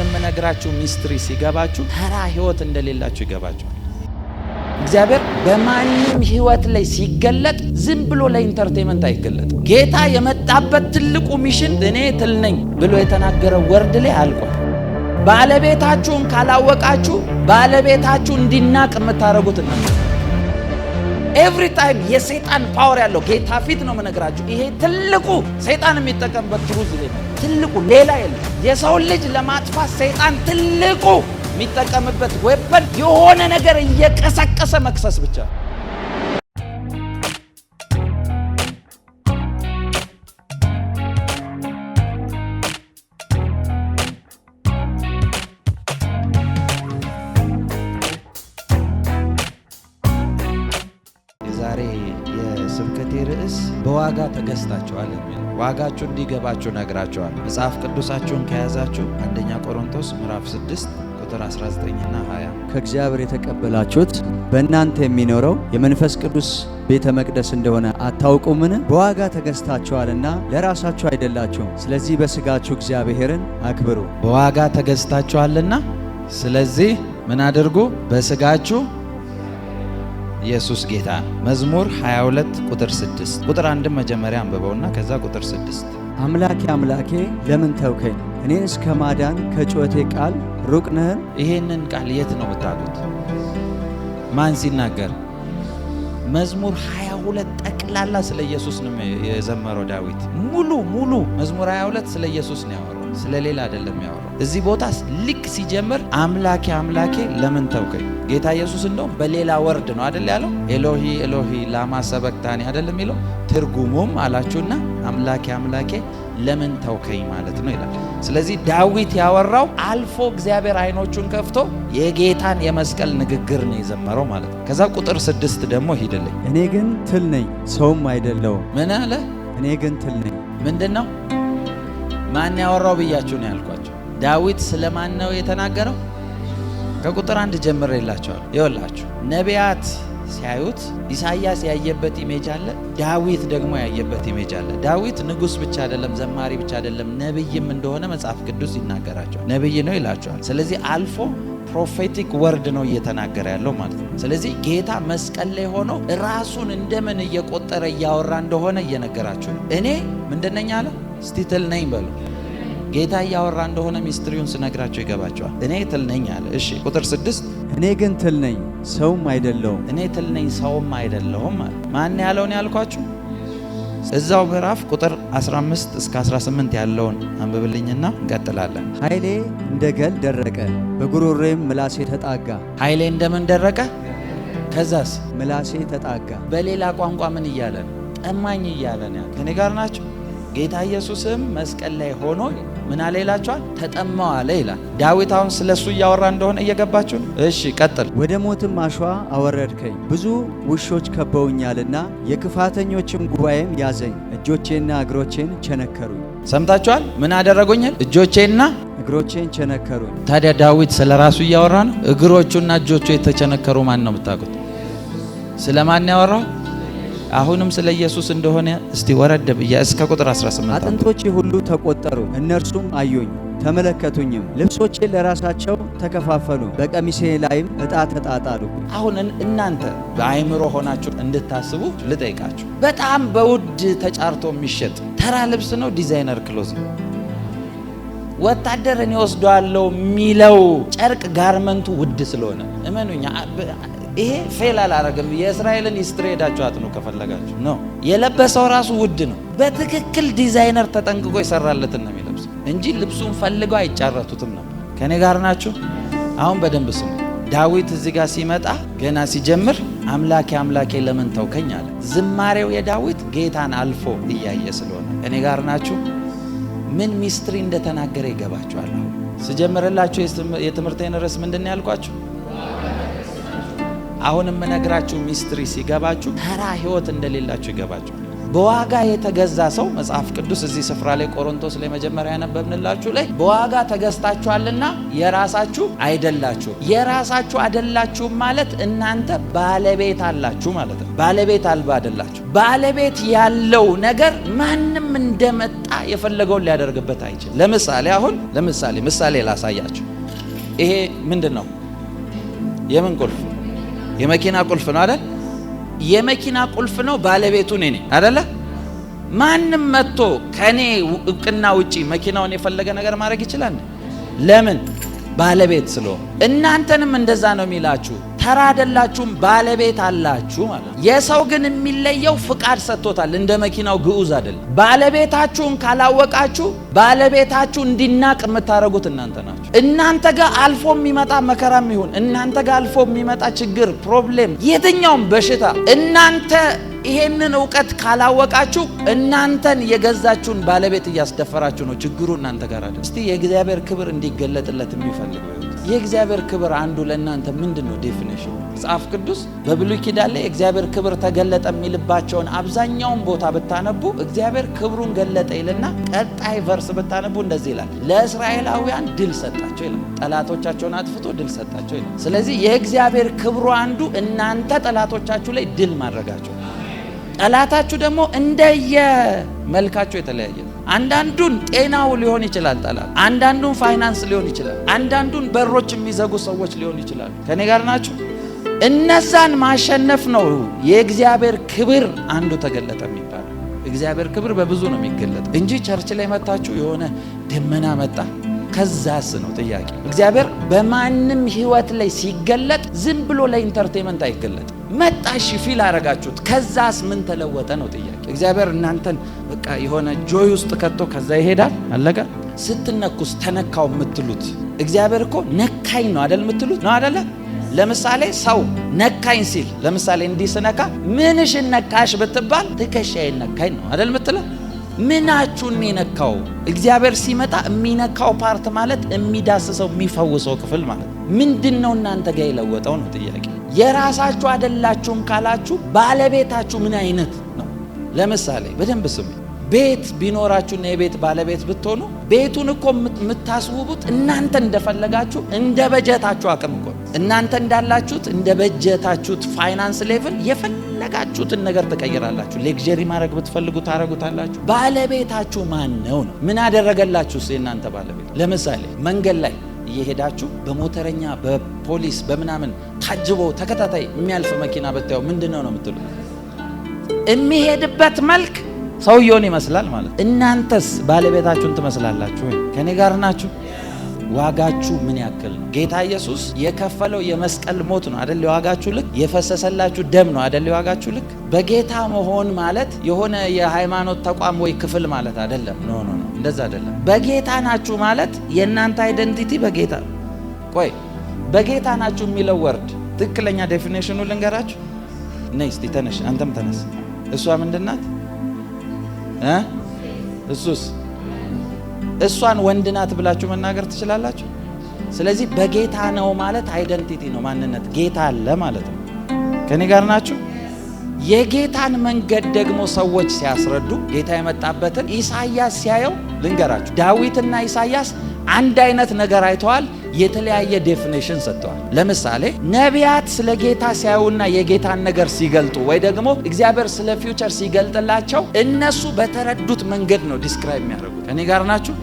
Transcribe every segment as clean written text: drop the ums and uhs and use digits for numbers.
የምነግራችሁ ሚስትሪ ሲገባችሁ ተራ ህይወት እንደሌላችሁ ይገባችኋል። እግዚአብሔር በማንም ህይወት ላይ ሲገለጥ ዝም ብሎ ለኢንተርቴይንመንት አይገለጥም። ጌታ የመጣበት ትልቁ ሚሽን እኔ ትል ነኝ ብሎ የተናገረው ወርድ ላይ አልቋል። ባለቤታችሁን ካላወቃችሁ ባለቤታችሁ እንዲናቅ የምታረጉት ነው። ኤቭሪ ታይም የሰይጣን ፓወር ያለው ጌታ ፊት ነው የምነግራችሁ። ይሄ ትልቁ ሰይጣን የሚጠቀምበት ትሩዝ ላይ ትልቁ ሌላ የለም። የሰው ልጅ ለማጥፋት ሰይጣን ትልቁ የሚጠቀምበት ዌፐን የሆነ ነገር እየቀሰቀሰ መክሰስ ብቻ። ዛሬ የስብከቴ ርዕስ በዋጋ ተገዝታችኋል የሚል ዋጋችሁ እንዲገባችሁ ነግራችኋል። መጽሐፍ ቅዱሳችሁን ከያዛችሁ አንደኛ ቆሮንቶስ ምዕራፍ 6 ቁጥር 19 እና 20 ከእግዚአብሔር የተቀበላችሁት በእናንተ የሚኖረው የመንፈስ ቅዱስ ቤተ መቅደስ እንደሆነ አታውቁምን? በዋጋ ተገዝታችኋልና ለራሳችሁ አይደላችሁም። ስለዚህ በሥጋችሁ እግዚአብሔርን አክብሩ። በዋጋ ተገዝታችኋልና ስለዚህ ምን አድርጉ? በሥጋችሁ ኢየሱስ ጌታ። መዝሙር 22 ቁጥር 6 ቁጥር 1 መጀመሪያ አንብበውና ከዛ ቁጥር 6 አምላኬ አምላኬ ለምን ተውከኝ? እኔን እስከ ማዳን ከጩኸቴ ቃል ሩቅ ነህን? ይሄንን ቃል የት ነው የምታውቁት? ማን ሲናገር? መዝሙር 22 ጠቅላላ ስለ ኢየሱስ ነው የዘመረው ዳዊት። ሙሉ መዝሙር 22 ስለ ኢየሱስ ነው ያወራው፣ ስለ ሌላ አይደለም ያወራው። እዚህ ቦታ ልክ ሲጀምር አምላኬ አምላኬ ለምን ተውከኝ? ጌታ ኢየሱስ እንደውም በሌላ ወርድ ነው አይደል ያለው? ኤሎሂ ኤሎሂ ላማ ሰበክታኒ አይደል የሚለው? ትርጉሙም አላችሁና አምላኬ አምላኬ ለምን ተውከኝ ማለት ነው ይላል። ስለዚህ ዳዊት ያወራው አልፎ እግዚአብሔር አይኖቹን ከፍቶ የጌታን የመስቀል ንግግር ነው የዘመረው ማለት ነው። ከዛ ቁጥር 6 ደግሞ ሂድልኝ። እኔ ግን ትል ነኝ ሰውም አይደለሁም። ምን አለ? እኔ ግን ትል ነኝ። ምንድነው? ማን ያወራው ብያችሁ ነው ያልኳቸው። ዳዊት ስለማን ነው የተናገረው? ከቁጥር 1 ጀምሬላችኋለሁ። ይኸውላችሁ ነቢያት ሲያዩት ኢሳይያስ ያየበት ኢሜጅ አለ፣ ዳዊት ደግሞ ያየበት ኢሜጅ አለ። ዳዊት ንጉሥ ብቻ አይደለም፣ ዘማሪ ብቻ አይደለም፣ ነብይም እንደሆነ መጽሐፍ ቅዱስ ይናገራቸዋል። ነብይ ነው ይላቸዋል። ስለዚህ አልፎ ፕሮፌቲክ ወርድ ነው እየተናገረ ያለው ማለት ነው። ስለዚህ ጌታ መስቀል ላይ ሆኖ ራሱን እንደምን እየቆጠረ እያወራ እንደሆነ እየነገራችሁ ነው። እኔ ምንድነኝ አለ? እስቲ ትል ነኝ በሉ። ጌታ እያወራ እንደሆነ ሚስትሪውን ስነግራቸው ይገባቸዋል። እኔ ትል ነኝ አለ። እሺ ቁጥር 6 እኔ ግን ትል ነኝ ሰውም አይደለሁም። እኔ ትል ነኝ ሰውም አይደለሁም አለ። ማን ያለውን ያልኳችሁ? እዛው ምዕራፍ ቁጥር 15 እስከ 18 ያለውን አንብብልኝና እንቀጥላለን። ኃይሌ እንደ ገል ደረቀ፣ በጉሮሬም ምላሴ ተጣጋ። ኃይሌ እንደምን ደረቀ? ከዛስ ምላሴ ተጣጋ። በሌላ ቋንቋ ምን እያለ ነው? ጠማኝ እያለ ነው። ከኔ ጋር ናቸው። ጌታ ኢየሱስም መስቀል ላይ ሆኖ ምን አለ ይላችኋል? ተጠማው አለ ይላል። ዳዊት አሁን ስለሱ እያወራ እንደሆነ እየገባችሁ ነው? እሺ ቀጥል። ወደ ሞትም አሸዋ አወረድከኝ፣ ብዙ ውሾች ከበውኛልና የክፋተኞችም ጉባኤም ያዘኝ። እጆቼና እግሮቼን ቸነከሩኝ። ሰምታችኋል? ምን አደረጉኝ? እጆቼና እግሮቼን ቸነከሩኝ። ታዲያ ዳዊት ስለ ራሱ እያወራ ነው? እግሮቹና እጆቹ የተቸነከሩ ማን ነው የምታውቁት? ስለ ማን ያወራው? አሁንም ስለ ኢየሱስ እንደሆነ እስቲ ወረድ ብያ እስከ ቁጥር 18 አጥንቶቼ ሁሉ ተቆጠሩ፣ እነርሱም አዩኝ ተመለከቱኝም። ልብሶቼ ለራሳቸው ተከፋፈሉ፣ በቀሚሴ ላይም ዕጣ ተጣጣሉ። አሁን እናንተ በአይምሮ ሆናችሁ እንድታስቡ ልጠይቃችሁ። በጣም በውድ ተጫርቶ የሚሸጥ ተራ ልብስ ነው? ዲዛይነር ክሎዝ ነው? ወታደርን ይወስደዋለው የሚለው ጨርቅ ጋርመንቱ ውድ ስለሆነ እመኑኛ ይሄ ፌል አላረግም። የእስራኤልን ሂስትሪ ሄዳችሁ አጥኑ ከፈለጋችሁ ነው። የለበሰው ራሱ ውድ ነው። በትክክል ዲዛይነር ተጠንቅቆ ይሰራለትን ነው የሚለብሰው እንጂ ልብሱን ፈልገው አይጫረቱትም ነበር። ከኔ ጋር ናችሁ? አሁን በደንብ ስሙ። ዳዊት እዚህ ጋር ሲመጣ ገና ሲጀምር አምላኬ አምላኬ ለምን ተውከኝ አለ። ዝማሬው የዳዊት ጌታን አልፎ እያየ ስለሆነ ከኔ ጋር ናችሁ? ምን ሚስትሪ እንደተናገረ ይገባችኋል። ስጀምርላችሁ የትምህርቴን ርዕስ ምንድን ያልኳችሁ? አሁን የምነግራችሁ ሚስትሪ ሲገባችሁ ተራ ህይወት እንደሌላችሁ ይገባችኋል። በዋጋ የተገዛ ሰው መጽሐፍ ቅዱስ እዚህ ስፍራ ላይ ቆሮንቶስ ላይ መጀመሪያ ያነበብንላችሁ ላይ በዋጋ ተገዝታችኋልና የራሳችሁ አይደላችሁ። የራሳችሁ አይደላችሁ ማለት እናንተ ባለቤት አላችሁ ማለት ነው። ባለቤት አልባ አይደላችሁ። ባለቤት ያለው ነገር ማንም እንደመጣ የፈለገውን ሊያደርግበት አይችልም። ለምሳሌ ምሳሌ ላሳያችሁ። ይሄ ምንድነው? የምን ቁልፍ? የመኪና ቁልፍ ነው አይደል? የመኪና ቁልፍ ነው። ባለቤቱ እኔ ነኝ አይደለ? ማንም መጥቶ ከኔ እውቅና ውጪ መኪናውን የፈለገ ነገር ማድረግ ይችላል? ለምን? ባለቤት ስለሆነ። እናንተንም እንደዛ ነው የሚላችሁ። ተራ አይደላችሁም፣ ባለቤት አላችሁ ማለት ነው። የሰው ግን የሚለየው ፍቃድ ሰጥቶታል። እንደ መኪናው ግዑዝ አይደለም። ባለቤታችሁን ካላወቃችሁ ባለቤታችሁ እንዲናቅ የምታረጉት እናንተ ናችሁ። እናንተ ጋር አልፎ የሚመጣ መከራም ይሁን እናንተ ጋር አልፎ የሚመጣ ችግር፣ ፕሮብሌም፣ የትኛውም በሽታ እናንተ ይሄንን ዕውቀት ካላወቃችሁ እናንተን የገዛችሁን ባለቤት እያስደፈራችሁ ነው። ችግሩ እናንተ ጋር አይደል። እስቲ የእግዚአብሔር ክብር እንዲገለጥለት የሚፈልገው የእግዚአብሔር ክብር አንዱ ለእናንተ ምንድነው? ዴፊኒሽን መጽሐፍ ቅዱስ በብሉይ ኪዳን ላይ እግዚአብሔር ክብር ተገለጠ የሚልባቸውን አብዛኛውን ቦታ ብታነቡ እግዚአብሔር ክብሩን ገለጠ ይልና ቀጣይ ቨርስ ብታነቡ እንደዚህ ይላል፣ ለእስራኤላውያን ድል ሰጣቸው ይላል። ጠላቶቻቸውን አጥፍቶ ድል ሰጣቸው ይላል። ስለዚህ የእግዚአብሔር ክብሩ አንዱ እናንተ ጠላቶቻችሁ ላይ ድል ማድረጋቸው። ጠላታችሁ ደግሞ እንደየመልካቸው የተለያየ ነው። አንዳንዱን ጤናው ሊሆን ይችላል ጠላት፣ አንዳንዱን ፋይናንስ ሊሆን ይችላል፣ አንዳንዱን በሮች የሚዘጉ ሰዎች ሊሆን ይችላሉ። ከኔ ጋር ናችሁ? እነዛን ማሸነፍ ነው የእግዚአብሔር ክብር አንዱ ተገለጠ የሚባለው። እግዚአብሔር ክብር በብዙ ነው የሚገለጥ እንጂ ቸርች ላይ መታችሁ የሆነ ደመና መጣ ከዛስ ነው ጥያቄ። እግዚአብሔር በማንም ህይወት ላይ ሲገለጥ ዝም ብሎ ለኢንተርቴይንመንት አይገለጥ። መጣሽ ፊል አረጋችሁት፣ ከዛስ ምን ተለወጠ ነው ጥያቄ። እግዚአብሔር እናንተን በቃ የሆነ ጆይ ውስጥ ከቶ ከዛ ይሄዳል አለቀ። ስትነኩስ ተነካው የምትሉት እግዚአብሔር እኮ ነካኝ ነው አይደል የምትሉት ነው አይደለ? ለምሳሌ ሰው ነካኝ ሲል ለምሳሌ እንዲህ ስነካ ምንሽ ነካሽ ብትባል ትከሻዬን ነካኝ ነው አይደል የምትለው? ምናችሁን የነካው? እግዚአብሔር ሲመጣ የሚነካው ፓርት ማለት የሚዳስሰው የሚፈውሰው ክፍል ማለት ምንድነው? እናንተ ጋር የለወጠው ነው ጥያቄ። የራሳችሁ አይደላችሁም ካላችሁ ባለቤታችሁ ምን አይነት ነው? ለምሳሌ በደንብ ስሙ። ቤት ቢኖራችሁና የቤት ባለቤት ብትሆኑ ቤቱን እኮ የምታስውቡት እናንተ እንደፈለጋችሁ እንደ በጀታችሁ አቅም እኮ እናንተ እንዳላችሁት እንደ በጀታችሁት ፋይናንስ ሌቭል የፈለጋችሁትን ነገር ትቀይራላችሁ። ሌክዠሪ ማድረግ ብትፈልጉ ታረጉታላችሁ። ባለቤታችሁ ማን ነው? ምን አደረገላችሁ? የእናንተ ባለቤት ለምሳሌ መንገድ ላይ እየሄዳችሁ በሞተረኛ በፖሊስ በምናምን ታጅቦ ተከታታይ የሚያልፍ መኪና ብታዩ ምንድነው ነው የምትሉት? የሚሄድበት መልክ ሰውየውን ይመስላል ማለት። እናንተስ ባለቤታችሁን ትመስላላችሁ ወይ? ከኔ ጋር ናችሁ? ዋጋችሁ ምን ያክል ነው? ጌታ ኢየሱስ የከፈለው የመስቀል ሞት ነው አይደል? የዋጋችሁ ልክ የፈሰሰላችሁ ደም ነው አይደል? የዋጋችሁ ልክ። በጌታ መሆን ማለት የሆነ የሃይማኖት ተቋም ወይ ክፍል ማለት አይደለም። ኖ እንደዛ አይደለም። በጌታ ናችሁ ማለት የእናንተ አይደንቲቲ በጌታ። ቆይ በጌታ ናችሁ የሚለው ወርድ ትክክለኛ ዴፊኒሽኑ ልንገራችሁ። ነይ እስቲ ተነሽ፣ አንተም ተነስ። እሷ ምንድናት? እሷን ወንድ ናት ብላችሁ መናገር ትችላላችሁ። ስለዚህ በጌታ ነው ማለት አይደንቲቲ ነው፣ ማንነት፣ ጌታ አለ ማለት ነው። ከኔ ጋር ናችሁ? የጌታን መንገድ ደግሞ ሰዎች ሲያስረዱ ጌታ የመጣበትን ኢሳይያስ ሲያየው ልንገራችሁ፣ ዳዊትና ኢሳይያስ አንድ አይነት ነገር አይተዋል፣ የተለያየ ዴፊኒሽን ሰጥተዋል። ለምሳሌ ነቢያት ስለ ጌታ ሲያዩና የጌታን ነገር ሲገልጡ ወይ ደግሞ እግዚአብሔር ስለ ፊውቸር ሲገልጥላቸው እነሱ በተረዱት መንገድ ነው ዲስክራይብ የሚያደርጉት። እኔ ጋር ናችሁ?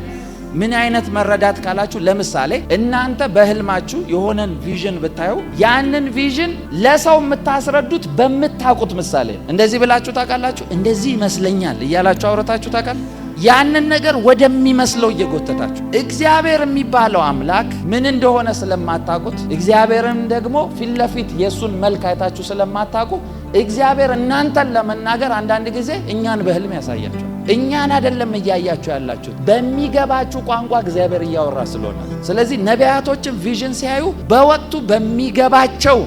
ምን አይነት መረዳት ካላችሁ ለምሳሌ እናንተ በህልማችሁ የሆነን ቪዥን ብታዩ ያንን ቪዥን ለሰው የምታስረዱት በምታውቁት ምሳሌ እንደዚህ ብላችሁ ታውቃላችሁ። እንደዚህ ይመስለኛል እያላችሁ አውረታችሁ ታውቃላችሁ። ያንን ነገር ወደሚመስለው እየጎተታችሁ እግዚአብሔር የሚባለው አምላክ ምን እንደሆነ ስለማታውቁት እግዚአብሔርን ደግሞ ፊት ለፊት የሱን መልክ አይታችሁ ስለማታውቁ እግዚአብሔር እናንተን ለመናገር አንዳንድ ጊዜ እኛን በህልም ያሳያችሁ። እኛን አይደለም እያያችሁ ያላችሁት፣ በሚገባችሁ ቋንቋ እግዚአብሔር እያወራ ስለሆነ። ስለዚህ ነቢያቶችን ቪዥን ሲያዩ በወቅቱ በሚገባቸው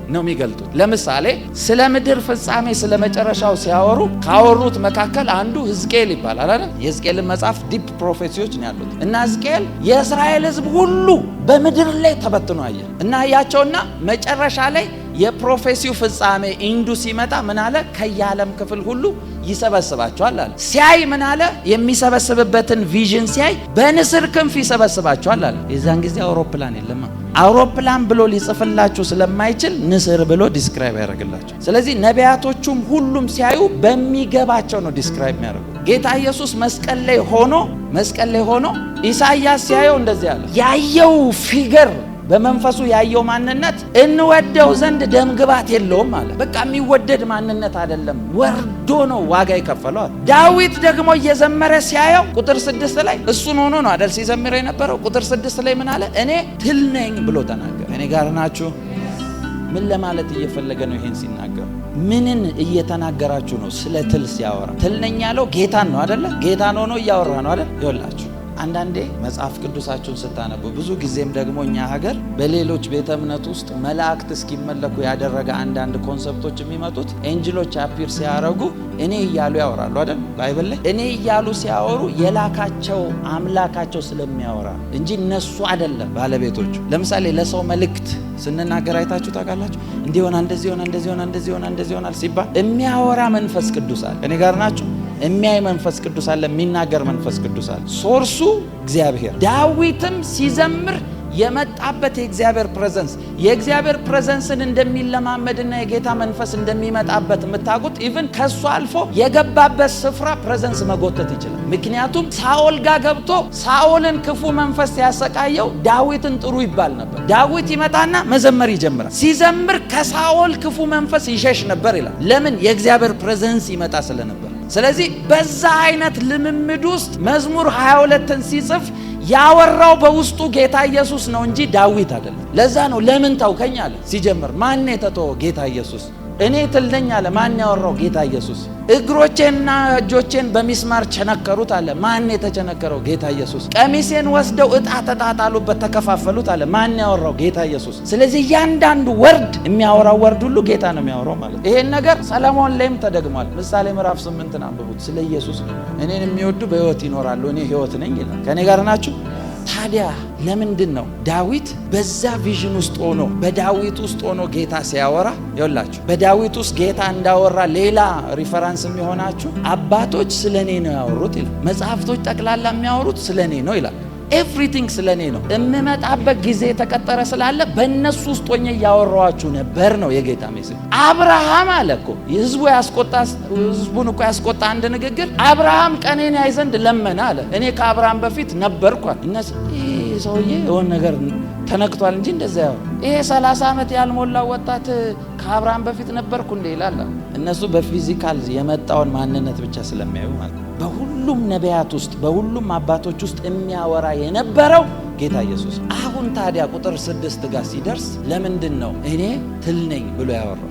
ነው የሚገልጡት። ለምሳሌ ስለ ምድር ፍጻሜ ስለ መጨረሻው ሲያወሩ ካወሩት መካከል አንዱ ሕዝቅኤል ይባላል አይደል? የሕዝቅኤልን መጽሐፍ ዲፕ ፕሮፌሲዎች ነው ያሉት እና ሕዝቅኤል የእስራኤል ሕዝብ ሁሉ በምድር ላይ ተበትኖ አየ እና ያያቸውና መጨረሻ ላይ የፕሮፌሲው ፍጻሜ ኢንዱ ሲመጣ ምን አለ? ከየዓለም ክፍል ሁሉ ይሰበስባቸዋል አለ። ሲያይ ምን አለ? የሚሰበስብበትን ቪዥን ሲያይ በንስር ክንፍ ይሰበስባቸዋል አለ። የዛን ጊዜ አውሮፕላን የለም። አውሮፕላን ብሎ ሊጽፍላችሁ ስለማይችል ንስር ብሎ ዲስክራይብ ያደርግላቸው። ስለዚህ ነቢያቶቹም ሁሉም ሲያዩ በሚገባቸው ነው ዲስክራይብ የሚያደርጉ። ጌታ ኢየሱስ መስቀል ላይ ሆኖ ኢሳይያስ ሲያየው እንደዚህ አለ። ያየው ፊገር በመንፈሱ ያየው ማንነት እንወደው ዘንድ ደምግባት የለውም አለ። በቃ የሚወደድ ማንነት አይደለም፣ ወርዶ ነው ዋጋ የከፈለው። ዳዊት ደግሞ እየዘመረ ሲያየው ቁጥር 6 ላይ እሱን ሆኖ ነው አይደል ሲዘምር የነበረው። ቁጥር 6 ላይ ምን አለ? እኔ ትል ነኝ ብሎ ተናገረ። እኔ ጋር ናችሁ? ምን ለማለት እየፈለገ ነው ይሄን ሲናገር? ምንን እየተናገራችሁ ነው? ስለ ትል ሲያወራ ትል ነኝ ያለው ጌታን ነው አይደለ? ጌታን ሆኖ እያወራ ነው አይደል? ይኸውላችሁ አንዳንዴ መጽሐፍ ቅዱሳችሁን ስታነቡ ብዙ ጊዜም ደግሞ እኛ ሀገር በሌሎች ቤተ እምነት ውስጥ መላእክት እስኪመለኩ ያደረገ አንዳንድ ኮንሰፕቶች የሚመጡት ኤንጅሎች አፒር ሲያረጉ እኔ እያሉ ያወራሉ አይደል? ባይብል ላይ እኔ እያሉ ሲያወሩ የላካቸው አምላካቸው ስለሚያወራ እንጂ እነሱ አይደለም ባለቤቶቹ። ለምሳሌ ለሰው መልእክት ስንናገር አይታችሁ ታውቃላችሁ? እንዲሆና እንደዚህ ሆና እንደዚህ ሆና እንደዚህ ሆና እንደዚህ ሆናል ሲባል የሚያወራ መንፈስ ቅዱስ አለ። እኔ ጋር ናችሁ? የሚያይ መንፈስ ቅዱስ አለ፣ የሚናገር መንፈስ ቅዱስ አለ። ሶርሱ እግዚአብሔር። ዳዊትም ሲዘምር የመጣበት የእግዚአብሔር ፕሬዘንስን እንደሚለማመድና የጌታ መንፈስ እንደሚመጣበት የምታውቁት ኢቭን ከሱ አልፎ የገባበት ስፍራ ፕሬዘንስ መጎተት ይችላል። ምክንያቱም ሳኦል ጋር ገብቶ ሳኦልን ክፉ መንፈስ ያሰቃየው ዳዊትን ጥሩ ይባል ነበር። ዳዊት ይመጣና መዘመር ይጀምራል። ሲዘምር ከሳኦል ክፉ መንፈስ ይሸሽ ነበር ይላል። ለምን? የእግዚአብሔር ፕሬዘንስ ይመጣ ስለነበር። ስለዚህ በዛ አይነት ልምምድ ውስጥ መዝሙር 22ን ሲጽፍ ያወራው በውስጡ ጌታ ኢየሱስ ነው እንጂ ዳዊት አይደለም። ለዛ ነው ለምን ታውከኝ አለ ሲጀምር። ማን የተተወ? ጌታ ኢየሱስ። እኔ ትል ነኝ አለ። ማን ያወራው? ጌታ ኢየሱስ። እግሮቼና እጆቼን በሚስማር ቸነከሩት አለ። ማን የተቸነከረው? ጌታ ኢየሱስ። ቀሚሴን ወስደው ዕጣ ተጣጣሉበት፣ ተከፋፈሉት አለ። ማን ያወራው? ጌታ ኢየሱስ። ስለዚህ እያንዳንዱ ወርድ የሚያወራው ወርድ ሁሉ ጌታ ነው የሚያወራው ማለት። ይሄን ነገር ሰለሞን ላይም ተደግሟል። ምሳሌ ምዕራፍ 8 አንብቡት። ስለ ኢየሱስ ነው። እኔን የሚወዱ በሕይወት ይኖራሉ፣ እኔ ሕይወት ነኝ ይላል። ከኔ ጋር ናችሁ? ታዲያ ለምንድን ነው ዳዊት በዛ ቪዥን ውስጥ ሆኖ በዳዊት ውስጥ ሆኖ ጌታ ሲያወራ? ይኸውላችሁ በዳዊት ውስጥ ጌታ እንዳወራ ሌላ ሪፈረንስ የሚሆናችሁ አባቶች ስለኔ ነው ያወሩት ይላል። መጽሐፍቶች ጠቅላላ የሚያወሩት ስለኔ ነው ይላል። ኤቭሪቲንግ ስለኔ ነው። እምመጣበት ጊዜ የተቀጠረ ስላለ በእነሱ ውስጥ ሆኜ እያወራኋችሁ ነበር ነው የጌታ ሜሴጅ። አብርሃም አለ እኮ ህዝቡን እኮ ያስቆጣ አንድ ንግግር። አብርሃም ቀኔን ያይ ዘንድ ለመነ አለ። እኔ ከአብርሃም በፊት ነበርኳል። ይህ ሰውዬ የሆነ ነገር ተነክቷል እንጂ እንደዛ ያው ይሄ 30 ዓመት ያልሞላው ወጣት ከአብርሃም በፊት ነበርኩ እንዴ ይላል። እነሱ በፊዚካል የመጣውን ማንነት ብቻ ስለሚያዩ ማለት ነው። በሁሉም ነቢያት ውስጥ በሁሉም አባቶች ውስጥ የሚያወራ የነበረው ጌታ ኢየሱስ። አሁን ታዲያ ቁጥር 6 ጋር ሲደርስ ለምንድን ነው እኔ ትል ነኝ ብሎ ያወራው?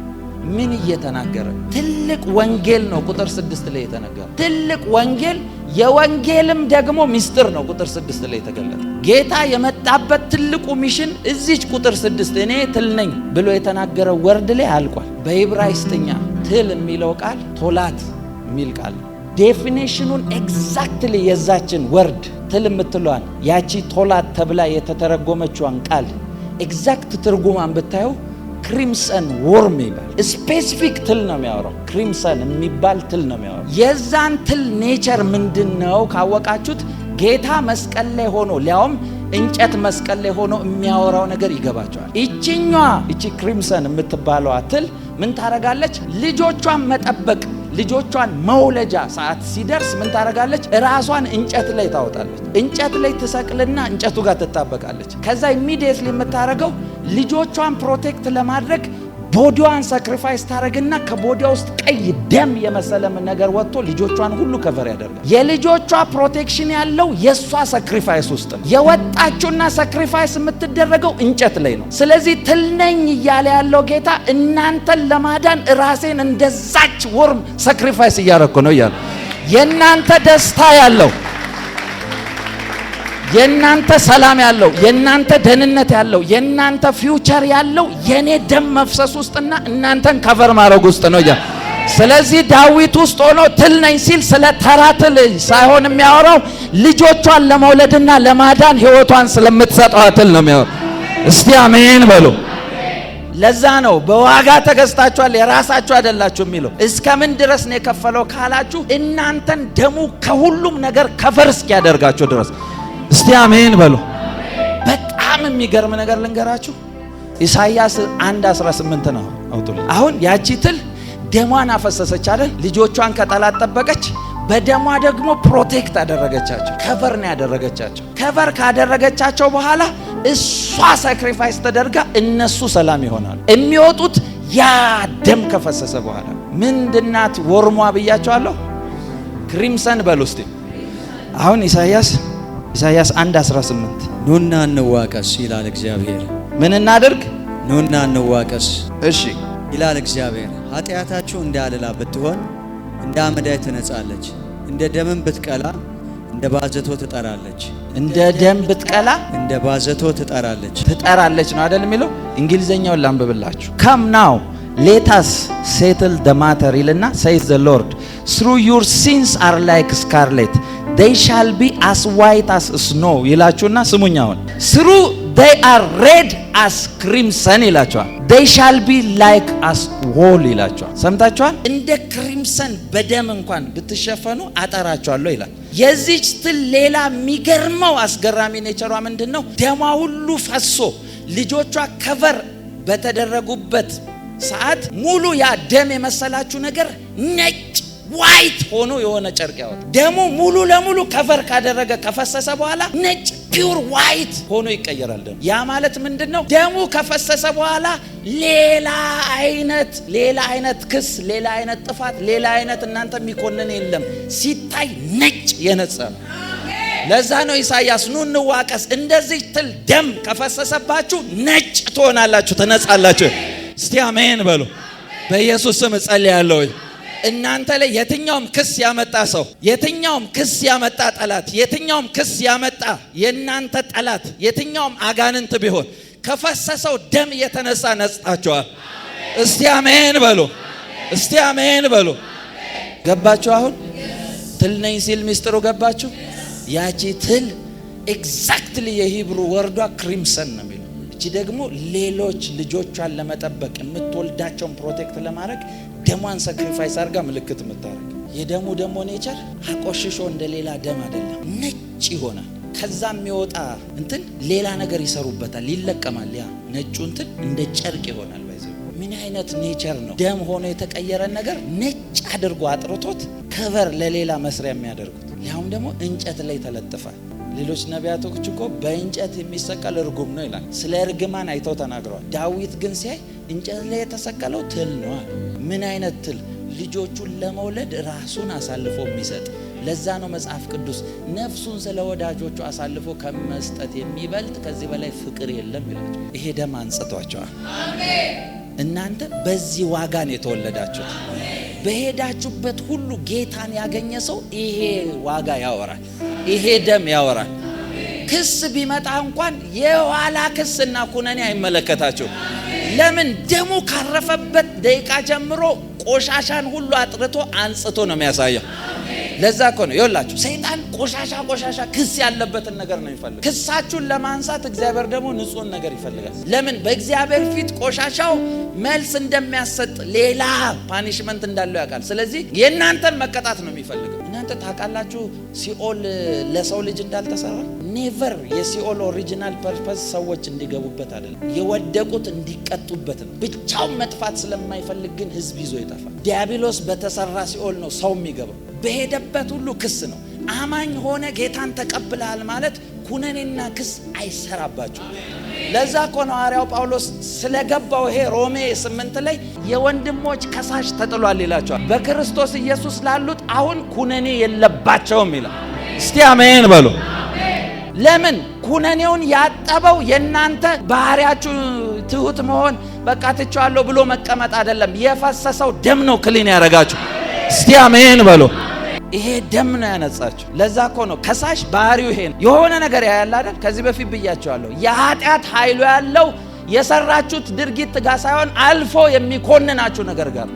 ምን እየተናገረ? ትልቅ ወንጌል ነው ቁጥር 6 ላይ የተነገረ ትልቅ ወንጌል። የወንጌልም ደግሞ ሚስጥር ነው ቁጥር 6 ላይ የተገለጠ። ጌታ የመጣበት ትልቁ ሚሽን እዚች ቁጥር 6 እኔ ትል ነኝ ብሎ የተናገረው ወርድ ላይ አልቋል። በዕብራይስጥኛ ትል የሚለው ቃል ቶላት የሚል ቃል። ዴፊኒሽኑን ኤግዛክትሊ የዛችን ወርድ ትል የምትለዋን ያቺ ቶላት ተብላ የተተረጎመችዋን ቃል ኤግዛክት ትርጉማን ብታዩ ክሪምሰን ወርም ይባል። ስፔሲፊክ ትል ነው የሚያወራው። ክሪምሰን የሚባል ትል ነው የሚያወራው። የዛን ትል ኔቸር ምንድነው ካወቃችሁት ጌታ መስቀል ላይ ሆኖ ሊያውም እንጨት መስቀል ላይ ሆኖ የሚያወራው ነገር ይገባቸዋል። እቺ ክሪምሰን የምትባለዋ ትል ምን ታረጋለች? ልጆቿን መጠበቅ ልጆቿን መውለጃ ሰዓት ሲደርስ ምን ታረጋለች? ራሷን እንጨት ላይ ታወጣለች። እንጨት ላይ ትሰቅልና እንጨቱ ጋር ትጣበቃለች። ከዛ ኢሚዲየትሊ የምታረገው ልጆቿን ፕሮቴክት ለማድረግ ቦዲዋን ሳክሪፋይስ ታረግና ከቦዲዋ ውስጥ ቀይ ደም የመሰለ ነገር ወጥቶ ልጆቿን ሁሉ ከቨር ያደርጋል። የልጆቿ ፕሮቴክሽን ያለው የሷ ሳክሪፋይስ ውስጥ ነው። የወጣችውና ሳክሪፋይስ የምትደረገው እንጨት ላይ ነው። ስለዚህ ትል ነኝ እያለ ያለው ጌታ እናንተን ለማዳን ራሴን እንደዛች ወርም ሳክሪፋይስ እያረኩ ነው እያለ የእናንተ ደስታ ያለው የእናንተ ሰላም ያለው የእናንተ ደህንነት ያለው የእናንተ ፊውቸር ያለው የኔ ደም መፍሰስ ውስጥና እናንተን ከቨር ማድረግ ውስጥ ነው ያ። ስለዚህ ዳዊት ውስጥ ሆኖ ትል ነኝ ሲል ስለ ተራ ትል ሳይሆን የሚያወራው ልጆቿን ለመውለድና ለማዳን ሕይወቷን ስለምትሰጠው ትል ነው የሚያወራው። እስቲ አሜን በሉ። ለዛ ነው በዋጋ ተገዝታችኋል የራሳችሁ አይደላችሁ የሚለው። እስከምን ድረስ ነው የከፈለው ካላችሁ እናንተን ደሙ ከሁሉም ነገር ከቨር እስኪያደርጋችሁ ድረስ። እስቲ አሜን በሉ። በጣም የሚገርም ነገር ልንገራችሁ። ኢሳይያስ 1:18 ነው አውጡልኝ። አሁን ያቺ ትል ደሟን አፈሰሰች አይደል? ልጆቿን ከጠላት ጠበቀች። በደሟ ደግሞ ፕሮቴክት አደረገቻቸው። ከቨር ነው ያደረገቻቸው። ከቨር ካደረገቻቸው በኋላ እሷ ሳክሪፋይስ ተደርጋ እነሱ ሰላም ይሆናሉ። የሚወጡት ያ ደም ከፈሰሰ በኋላ። ምንድናት ወርሟ ብያቸዋለሁ? ክሪምሰን በሉ እስቲ። አሁን ኢሳይያስ 1:18 ኑና እንዋቀስ ይላል እግዚአብሔር። ምን እናድርግ? ኑና እንዋቀስ እሺ ይላል እግዚአብሔር። ኃጢአታችሁ እንደ አለላ ብትሆን እንደ አመዳይ ትነጻለች፣ እንደ ደምም ብትቀላ እንደ ባዘቶ ትጠራለች። እንደ ደም ብትቀላ እንደ ባዘቶ ትጠራለች ነው አይደል የሚለው? እንግሊዘኛውን ላንብብላችሁ። Come now let us settle the matter ይልና says the Lord through your sins are like scarlet they shall be as white as snow ይላችሁና ስሙኛውን through they are red as crimson ይላችኋል። they shall be like as wool ይላችኋል። ሰምታችኋል? እንደ ክሪምሰን በደም እንኳን ብትሸፈኑ አጠራችኋለሁ ይላል። የዚች ትል ሌላ የሚገርመው አስገራሚ ኔቸሯ ምንድነው? ደሟ ሁሉ ፈሶ ልጆቿ ከቨር በተደረጉበት ሰዓት ሙሉ ያ ደም የመሰላችሁ ነገር ነጭ ዋይት ሆኖ የሆነ ጨርቅ ያወጣ። ደሙ ሙሉ ለሙሉ ከቨር ካደረገ ከፈሰሰ በኋላ ነጭ ፒውር ዋይት ሆኖ ይቀየራል። ደሙ ያ ማለት ምንድነው? ደሙ ከፈሰሰ በኋላ ሌላ አይነት ክስ፣ ሌላ አይነት ጥፋት፣ ሌላ አይነት እናንተ የሚኮንን የለም። ሲታይ ነጭ የነጻ ነው። ለዛ ነው ኢሳይያስ ኑ እንዋቀስ፣ እንደዚህ ትል ደም ከፈሰሰባችሁ ነጭ ትሆናላችሁ፣ ትነጻላችሁ። እስቲ አሜን በሉ። በኢየሱስ ስም እጸልያለሁ። እናንተ ላይ የትኛውም ክስ ያመጣ ሰው፣ የትኛውም ክስ ያመጣ ጠላት፣ የትኛውም ክስ ያመጣ የናንተ ጠላት፣ የትኛውም አጋንንት ቢሆን ከፈሰሰው ደም የተነሳ ነጻችኋል። እስቲ አሜን በሉ። እስቲ አሜን በሉ። ገባችሁ? አሁን ትል ነኝ ሲል ሚስጥሩ ገባችሁ? ያቺ ትል ኤግዛክትሊ የሂብሩ ወርዷ ክሪምሰን ነው የሚለው። እቺ ደግሞ ሌሎች ልጆቿን ለመጠበቅ የምትወልዳቸውን ፕሮቴክት ለማድረግ ደሟን ሳክሪፋይስ አድርጋ ምልክት የምታደርግ። የደሙ ደግሞ ኔቸር አቆሽሾ እንደሌላ ደም አይደለም፣ ነጭ ይሆናል። ከዛ የሚወጣ እንትን ሌላ ነገር ይሰሩበታል፣ ይለቀማል። ያ ነጩ እንትን እንደ ጨርቅ ይሆናል። ምን አይነት ኔቸር ነው? ደም ሆኖ የተቀየረ ነገር ነጭ አድርጎ አጥርቶት ከቨር ለሌላ መስሪያ የሚያደርጉት። ያውም ደግሞ እንጨት ላይ ተለጥፋል። ሌሎች ነቢያቶች እኮ በእንጨት የሚሰቀል እርጉም ነው ይላል። ስለ እርግማን አይተው ተናግረዋል። ዳዊት ግን ሲያይ እንጨት ላይ የተሰቀለው ትል ነው። ምን አይነት ትል? ልጆቹን ለመውለድ ራሱን አሳልፎ የሚሰጥ። ለዛ ነው መጽሐፍ ቅዱስ ነፍሱን ስለ ወዳጆቹ አሳልፎ ከመስጠት የሚበልጥ ከዚህ በላይ ፍቅር የለም ይላል። ይሄ ደም አንጽቷቸዋል። አሜን። እናንተ በዚህ ዋጋ ነው የተወለዳችሁት። በሄዳችሁበት ሁሉ ጌታን ያገኘ ሰው ይሄ ዋጋ ያወራል፣ ይሄ ደም ያወራል። ክስ ቢመጣ እንኳን የኋላ ክስና ኩነኔ አይመለከታችሁ። ለምን? ደሙ ካረፈበት ደቂቃ ጀምሮ ቆሻሻን ሁሉ አጥርቶ አንጽቶ ነው የሚያሳየው። ለዛ እኮ ነው ይኸውላችሁ፣ ሰይጣን ቆሻሻ ክስ ያለበትን ነገር ነው የሚፈልግ። ክሳችሁን ለማንሳት እግዚአብሔር ደግሞ ንጹህን ነገር ይፈልጋል። ለምን? በእግዚአብሔር ፊት ቆሻሻው መልስ እንደሚያሰጥ ሌላ ፓኒሽመንት እንዳለው ያውቃል። ስለዚህ የእናንተን መቀጣት ነው የሚፈልገው። እናንተ ታውቃላችሁ ሲኦል ለሰው ልጅ እንዳልተሰራ። ኔቨር የሲኦል ኦሪጂናል ፐርፐስ ሰዎች እንዲገቡበት አይደለም፣ የወደቁት እንዲቀጡበት ነው። ብቻውን መጥፋት ስለማይፈልግ ግን ህዝብ ይዞ ይጠፋል። ዲያብሎስ በተሰራ ሲኦል ነው ሰው የሚገባው። በሄደበት ሁሉ ክስ ነው። አማኝ ሆነ ጌታን ተቀብለሃል ማለት ኩነኔና ክስ አይሰራባችሁ። ለዛ እኮ ነው ሐዋርያው ጳውሎስ ስለገባው ይሄ ሮሜ 8 ላይ የወንድሞች ከሳሽ ተጥሏል ይላቸዋል። በክርስቶስ ኢየሱስ ላሉት አሁን ኩነኔ የለባቸውም ይላል። እስቲ አሜን በሉ። ለምን? ኩነኔውን ያጠበው የናንተ ባህሪያችሁ ትሁት መሆን በቃ ትቻለሁ ብሎ መቀመጥ አይደለም። የፈሰሰው ደም ነው ክሊን ያረጋችሁ። እስቲ አሜን በሉ። ይሄ ደም ነው ያነጻችሁ። ለዛ እኮ ነው ከሳሽ ባህሪው ይሄ ነው። የሆነ ነገር ያያል አይደል? ከዚህ በፊት ብያቸዋለሁ። የኃጢአት ኃይሉ ያለው የሰራችሁት ድርጊት ጋር ሳይሆን አልፎ የሚኮንናችሁ ነገር ጋር።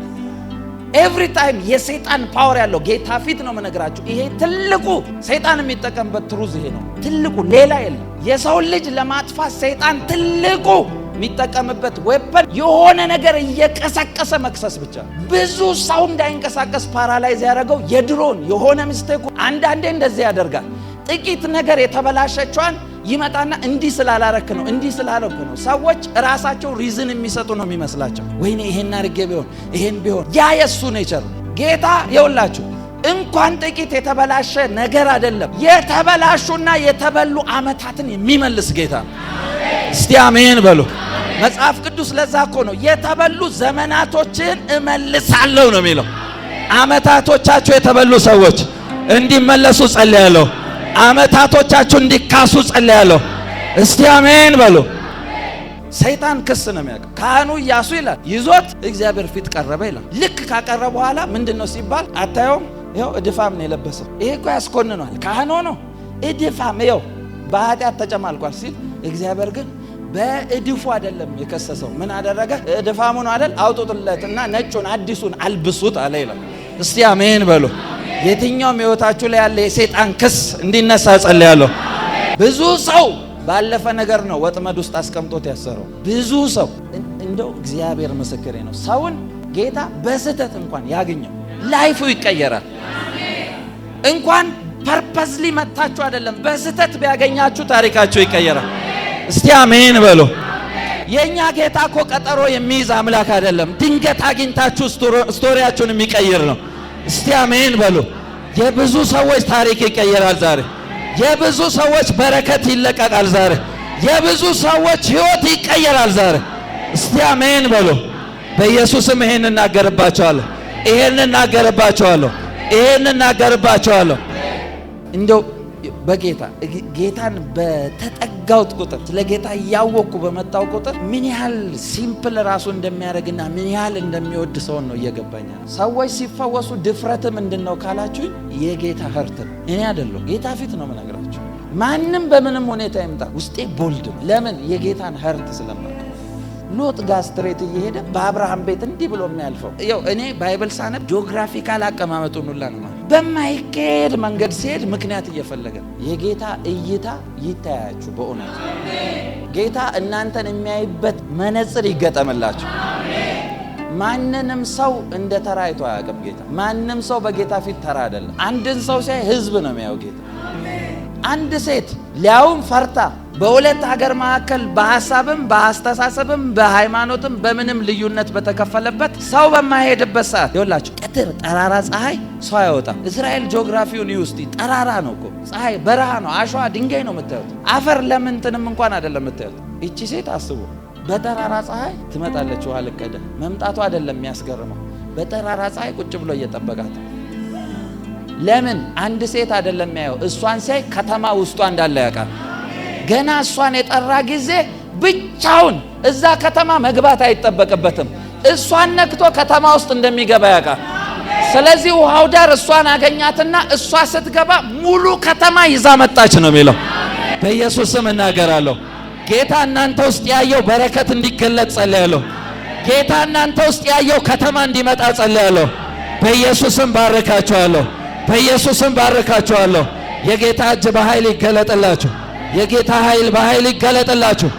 ኤቭሪ ታይም የሰይጣን ፓወር ያለው ጌታ ፊት ነው መነግራችሁ። ይሄ ትልቁ ሰይጣን የሚጠቀምበት ትሩዝ ይሄ ነው። ትልቁ ሌላ የለም። የሰው ልጅ ለማጥፋት ሰይጣን ትልቁ የሚጠቀምበት ዌፐን የሆነ ነገር እየቀሰቀሰ መክሰስ ብቻ። ብዙ ሰው እንዳይንቀሳቀስ ፓራላይዝ ያደረገው የድሮን የሆነ ሚስቴክ። አንዳንዴ እንደዚህ ያደርጋል። ጥቂት ነገር የተበላሸቿን ይመጣና እንዲህ ስላላረክ ነው እንዲህ ስላላረክ ነው። ሰዎች ራሳቸው ሪዝን የሚሰጡ ነው የሚመስላቸው። ወይኔ ይሄን አድርጌ ቢሆን ይሄን ቢሆን ያ የሱ ኔቸር። ጌታ የውላችሁ እንኳን ጥቂት የተበላሸ ነገር አይደለም የተበላሹና የተበሉ ዓመታትን የሚመልስ ጌታ ነው። እስቲ አሜን በሉ። መጽሐፍ ቅዱስ ለዛ እኮ ነው የተበሉ ዘመናቶችን እመልሳለሁ ነው የሚለው። ዓመታቶቻቸው የተበሉ ሰዎች እንዲመለሱ ጸልያለሁ። ዓመታቶቻቸው እንዲካሱ ጸልያለሁ። እስቲ አሜን በሉ። ሰይጣን ክስ ነው የሚያውቀው። ካህኑ ኢያሱ ይላል ይዞት እግዚአብሔር ፊት ቀረበ ይላል። ልክ ካቀረበ በኋላ ምንድነው ሲባል አታየውም? ይኸው እድፋም ነው የለበሰው። ይሄ እኮ ያስኮንኗል። ካህኑ ነው እድፋም ይኸው በኃጢአት ተጨማልቋል ሲል እግዚአብሔር ግን በእድፉ አይደለም የከሰሰው። ምን አደረገ? እድፋሙ ነው አይደል? አውጡትለትና ነጩን አዲሱን አልብሱት አለ ይላል። እስቲ አሜን በሉ። የትኛውም ሕይወታችሁ ላይ ያለ የሰይጣን ክስ እንዲነሳ ጸልያለሁ። ብዙ ሰው ባለፈ ነገር ነው ወጥመድ ውስጥ አስቀምጦት ያሰረው። ብዙ ሰው እንደው እግዚአብሔር ምስክሬ ነው። ሰውን ጌታ በስህተት እንኳን ያገኘው ላይፉ ይቀየራል። እንኳን ፐርፐስሊ መታችሁ አይደለም በስህተት ቢያገኛችሁ ታሪካችሁ ይቀየራል። እስቲ አሜን በሉ። የኛ ጌታ እኮ ቀጠሮ የሚይዝ አምላክ አይደለም። ድንገት አግኝታችሁ ስቶሪያችሁን የሚቀይር ነው። እስቲ አሜን በሉ። የብዙ ሰዎች ታሪክ ይቀየራል ዛሬ። የብዙ ሰዎች በረከት ይለቀቃል ዛሬ። የብዙ ሰዎች ሕይወት ይቀየራል ዛሬ። እስቲ አሜን በሉ። በኢየሱስም ይሄን እናገርባቸዋለሁ። ይሄን እናገርባቸዋለሁ። ይሄን እናገርባቸዋለሁ። እንደው በጌታ ጌታን በተጠጋውት ቁጥር ስለ ጌታ እያወቅኩ በመጣው ቁጥር ምን ያህል ሲምፕል ራሱ እንደሚያደርግና ምን ያህል እንደሚወድ ሰውን ነው እየገባኝ። ሰዎች ሲፈወሱ ድፍረት ምንድነው ካላችሁ የጌታ ህርት ነው። እኔ አይደለሁ ጌታ ፊት ነው የምነግራችሁ። ማንም በምንም ሁኔታ ይምጣ ውስጤ ቦልድ ነው። ለምን? የጌታን ህርት ስለማውቅ። ሎጥ ጋር ስትሬት እየሄደ በአብርሃም ቤት እንዲህ ብሎ የሚያልፈው ይኸው እኔ ባይብል ሳነብ ጂኦግራፊካል አቀማመጡን ሁላ ነው ማለት በማይኬድ መንገድ ሲሄድ ምክንያት እየፈለገ ነው። የጌታ እይታ ይታያችሁ። በእውነት ጌታ እናንተን የሚያይበት መነጽር ይገጠምላችሁ። ማንንም ሰው እንደ ተራ አይቶ አያውቅም ጌታ። ማንም ሰው በጌታ ፊት ተራ አይደለም። አንድን ሰው ሲያይ ህዝብ ነው የሚያየው ጌታ። አንድ ሴት ሊያውም ፈርታ በሁለት ሀገር መካከል በሐሳብም በአስተሳሰብም በሃይማኖትም በምንም ልዩነት በተከፈለበት ሰው በማይሄድበት ሰዓት ይኸውላችሁ ቀትር ጠራራ ፀሐይ ሰው አይወጣም። እስራኤል ጂኦግራፊውን ይውስቲ ጠራራ ነው እኮ ፀሐይ በረሃ ነው። አሸዋ ድንጋይ ነው የምታዩት። አፈር ለምንትንም እንኳን አይደለም የምታዩት። እቺ ሴት አስቡ በጠራራ ፀሐይ ትመጣለች። ውሃ ልቀደ መምጣቱ አይደለም የሚያስገርመው በጠራራ ፀሐይ ቁጭ ብሎ እየጠበቃት። ለምን? አንድ ሴት አይደለም የሚያየው እሷን ሲያይ ከተማ ውስጧ እንዳለ ያውቃል። ገና እሷን የጠራ ጊዜ ብቻውን እዛ ከተማ መግባት አይጠበቅበትም። እሷን ነክቶ ከተማ ውስጥ እንደሚገባ ያውቃል። ስለዚህ ውሃው ዳር እሷን አገኛትና እሷ ስትገባ ሙሉ ከተማ ይዛ መጣች ነው የሚለው። በኢየሱስ ስም እናገራለሁ። ጌታ እናንተ ውስጥ ያየው በረከት እንዲገለጥ ጸልያለሁ። ጌታ እናንተ ውስጥ ያየው ከተማ እንዲመጣ ጸልያለሁ። በኢየሱስ ስም ባርካችኋለሁ። በኢየሱስ ስም ባርካችኋለሁ። የጌታ እጅ በኃይል ይገለጥላችሁ። የጌታ ኃይል በኃይል ይገለጥላችሁ።